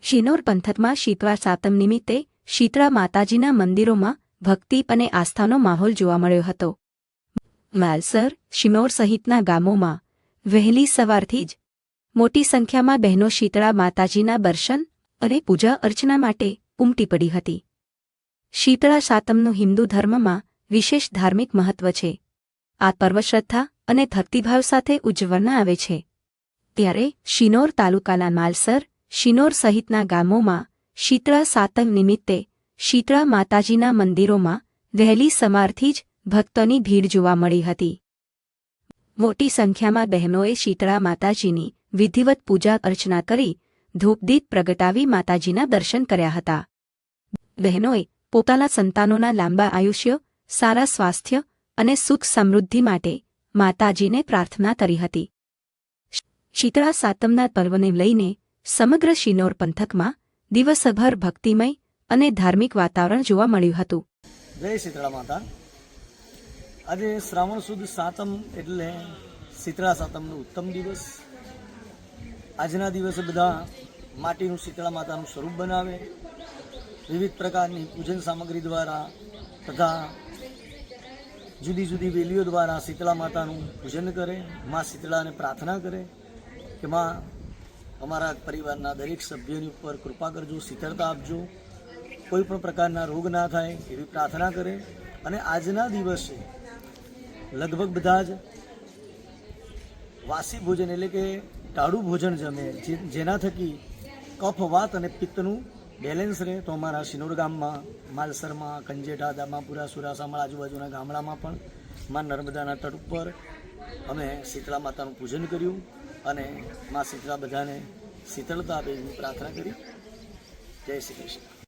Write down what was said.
શિનોર પંથકમાં શીતળા સાતમ નિમિત્તે શીતળા માતાજીના મંદિરોમાં ભક્તિ અને આસ્થાનો માહોલ જોવા મળ્યો હતો. માલસર, શિનોર સહિતના ગામોમાં વહેલી સવારથી જ મોટી સંખ્યામાં બહેનો શીતળા માતાજીના દર્શન અને પૂજા અર્ચના માટે ઉમટી પડી હતી. શીતળા સાતમનું હિન્દુ ધર્મમાં વિશેષ ધાર્મિક મહત્વ છે. આ પર્વ શ્રદ્ધા અને ભક્તિભાવ સાથે ઉજવવામાં આવે છે. ત્યારે શિનોર તાલુકાના માલસર, શિનોર સહિતના ગામોમાં શીતળા સાતમ નિમિત્તે શીતળા માતાજીના મંદિરોમાં વહેલી સવારથી જ ભક્તોની ભીડ જોવા મળી હતી. મોટી સંખ્યામાં બહેનોએ શીતળા માતાજીની વિધિવત પૂજા અર્ચના કરી ધૂપદીપ પ્રગટાવી માતાજીના દર્શન કર્યા હતા. બહેનોએ પોતાના સંતાનોના લાંબા આયુષ્ય, સારા સ્વાસ્થ્ય અને સુખ સમૃદ્ધિ માટે માતાજીને પ્રાર્થના કરી હતી. શીતળા સાતમના પર્વને લઈને સમગ્ર શિનોર પંથકમાં દિવસભર ભક્તિમય અને ધાર્મિક વાતાવરણ જોવા મળ્યું હતું. જય શીતળા માતા. આજે શ્રાવણ સુદ સાતમ એટલે શીતળા સાતમનો ઉત્તમ દિવસ. આજના દિવસે બધા માટીનું શીતળા માતાનું સ્વરૂપ બનાવે, વિવિધ પ્રકારની પૂજન સામગ્રી દ્વારા તથા જુદી જુદી વેલીઓ દ્વારા શીતળા માતાનું પૂજન કરે, મા શીતળાને પ્રાર્થના કરે કે મા અમારા પરિવારના દરેક સભ્યોની ઉપર કૃપા કરજો, શીતળતા આપજો, કોઈ પણ પ્રકારના રોગ ના થાય એવી પ્રાર્થના કરે. અને આજના દિવસે લગભગ બધા જ વાસી ભોજન એટલે કે ટાળું ભોજન જમે, જેના થકી કફ, વાત અને પિત્તનું બેલેન્સ રહે. તો અમારા શિનોર ગામમાં, માલસરમાં, કંજેઠા, દામાપુરા, સુરાસામળ આજુબાજુના ગામડામાં પણ મા નર્મદાના તટ ઉપર અમે શીતળા માતાનું પૂજન કર્યું અને મા શીતળા બધાને શીતળતા આપે એવી પ્રાર્થના કરી. જય શ્રી કૃષ્ણ.